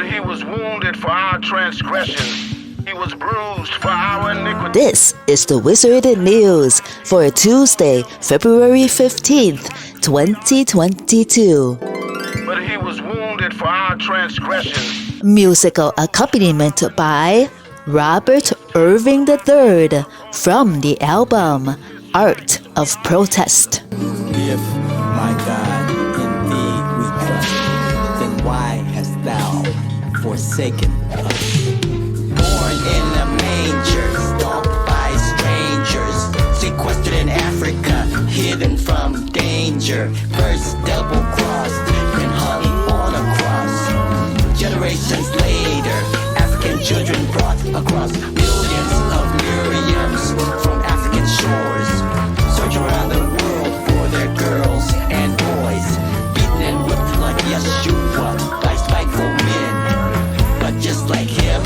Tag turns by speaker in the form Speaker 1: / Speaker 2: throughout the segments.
Speaker 1: But he was wounded for our transgressions. He was bruised for our iniquity.
Speaker 2: This is the WZRD News for Tuesday, February 15th, 2022.
Speaker 1: But he was wounded for our transgressions.
Speaker 2: Musical accompaniment by Robert Irving III from the album Art of Protest.
Speaker 3: If, my God, in thee we trust, then why hast thou forsaken us? Born in a manger, stalked by strangers, sequestered in Africa, hidden from danger, first double-crossed, then hung on a cross. Generations later, African children brought across millions of Miriams from African shores, search around the world for their girls and boys, beaten and whipped like Yeshua by spiteful men, but just like him,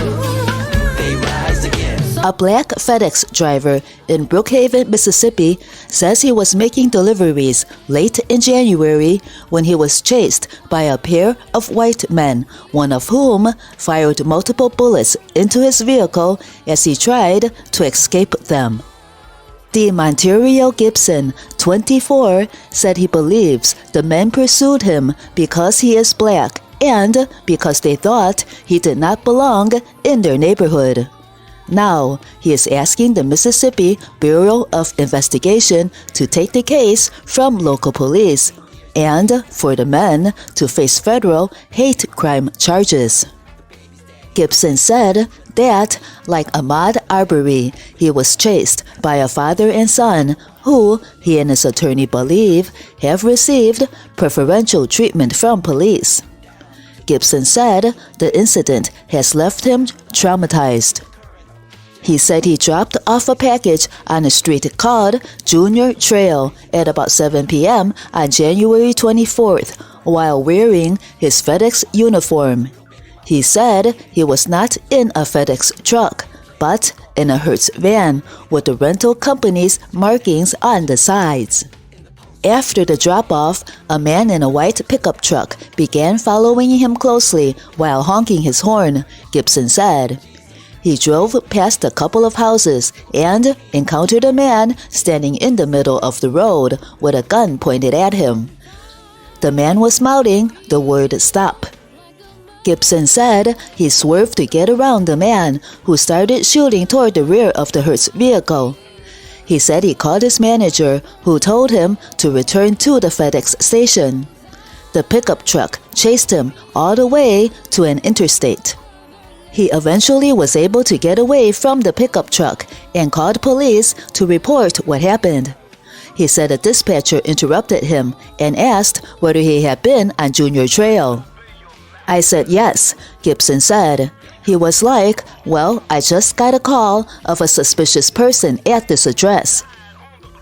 Speaker 3: they rise again.
Speaker 2: A black FedEx driver in Brookhaven, Mississippi says he was making deliveries late in January when he was chased by a pair of white men, one of whom fired multiple bullets into his vehicle as he tried to escape them. Monterio Gibson, 24, said he believes the men pursued him because he is black and because they thought he did not belong in their neighborhood. Now, he is asking the Mississippi Bureau of Investigation to take the case from local police and for the men to face federal hate crime charges. Gibson said that, like Ahmaud Arbery, he was chased by a father and son who, he and his attorney believe, have received preferential treatment from police. Gibson said the incident has left him traumatized. He said he dropped off a package on a street called Junior Trail at about 7 p.m. on January 24th while wearing his FedEx uniform. He said he was not in a FedEx truck, but in a Hertz van with the rental company's markings on the sides. After the drop-off, a man in a white pickup truck began following him closely while honking his horn, Gibson said. He drove past a couple of houses and encountered a man standing in the middle of the road with a gun pointed at him. The man was mouthing the word "stop." Gibson said he swerved to get around the man, who started shooting toward the rear of the Hertz vehicle. He said he called his manager, who told him to return to the FedEx station. The pickup truck chased him all the way to an interstate. He eventually was able to get away from the pickup truck and called police to report what happened. He said a dispatcher interrupted him and asked whether he had been on Junior Trail. I said yes, Gibson said. He was like, well, I just got a call of a suspicious person at this address.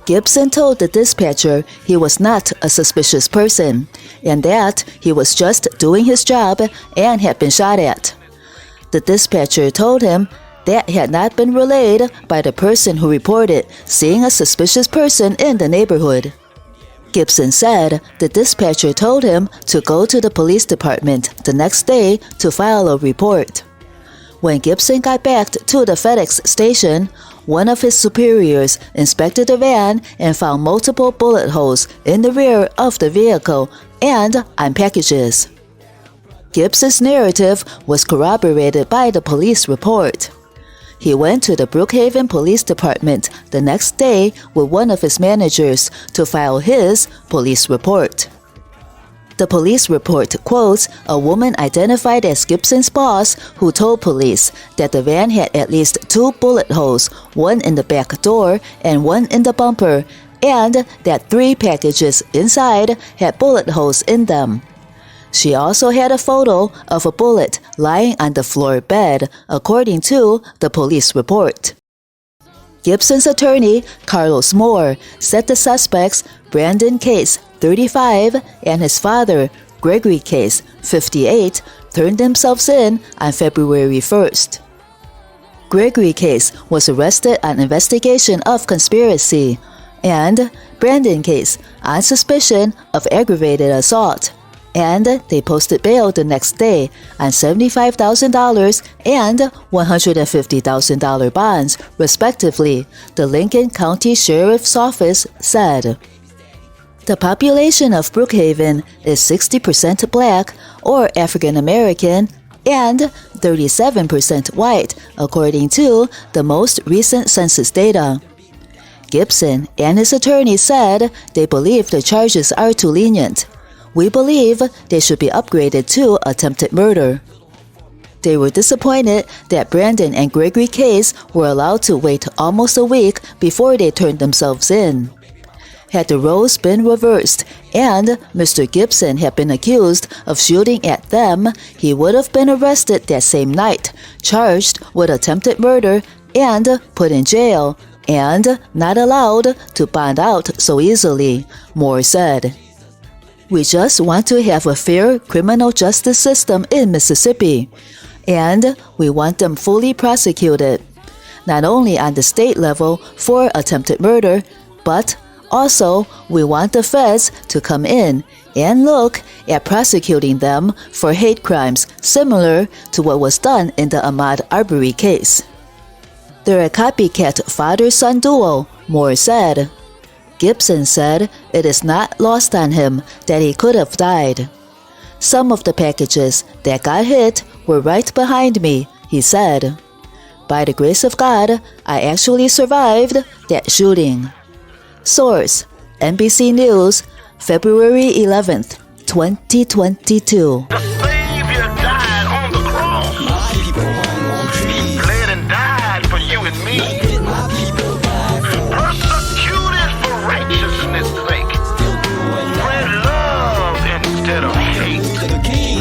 Speaker 2: Gibson told the dispatcher he was not a suspicious person and that he was just doing his job and had been shot at. The dispatcher told him that had not been relayed by the person who reported seeing a suspicious person in the neighborhood. Gibson said the dispatcher told him to go to the police department the next day to file a report. When Gibson got back to the FedEx station, one of his superiors inspected the van and found multiple bullet holes in the rear of the vehicle and on packages. Gibson's narrative was corroborated by the police report. He went to the Brookhaven Police Department the next day with one of his managers to file his police report. The police report quotes a woman identified as Gibson's boss who told police that the van had at least 2 bullet holes, one in the back door and one in the bumper, and that 3 packages inside had bullet holes in them. She also had a photo of a bullet lying on the floor bed, according to the police report. Gibson's attorney, Carlos Moore, said the suspects, Brandon Case, 35, and his father, Gregory Case, 58, turned themselves in on February 1st. Gregory Case was arrested on investigation of conspiracy, and Brandon Case on suspicion of aggravated assault. and they posted bail the next day on $75,000 and $150,000 bonds, respectively, the Lincoln County Sheriff's Office said. The population of Brookhaven is 60% Black or African American and 37% white, according to the most recent census data. Gibson and his attorney said they believe the charges are too lenient. We believe they should be upgraded to attempted murder. They were disappointed that Brandon and Gregory Case were allowed to wait almost a week before they turned themselves in. Had the roles been reversed and Mr. Gibson had been accused of shooting at them, he would have been arrested that same night, charged with attempted murder, and put in jail, and not allowed to bond out so easily, Moore said. We just want to have a fair criminal justice system in Mississippi, and we want them fully prosecuted, not only on the state level for attempted murder, but also we want the feds to come in and look at prosecuting them for hate crimes similar to what was done in the Ahmaud Arbery case. They're a copycat father-son duo, Moore said. Gibson said it is not lost on him that he could have died. Some of the packages that got hit were right behind me, he said. By the grace of God, I actually survived that shooting. Source: NBC News, February 11th, 2022.
Speaker 1: The Savior died on the cross.
Speaker 3: My people hung on trees.
Speaker 1: He bled and died for you and me.
Speaker 3: My people died for
Speaker 1: Persecuted for righteousness' sake.
Speaker 3: still doing
Speaker 1: Spread love instead of hate.
Speaker 3: to the king.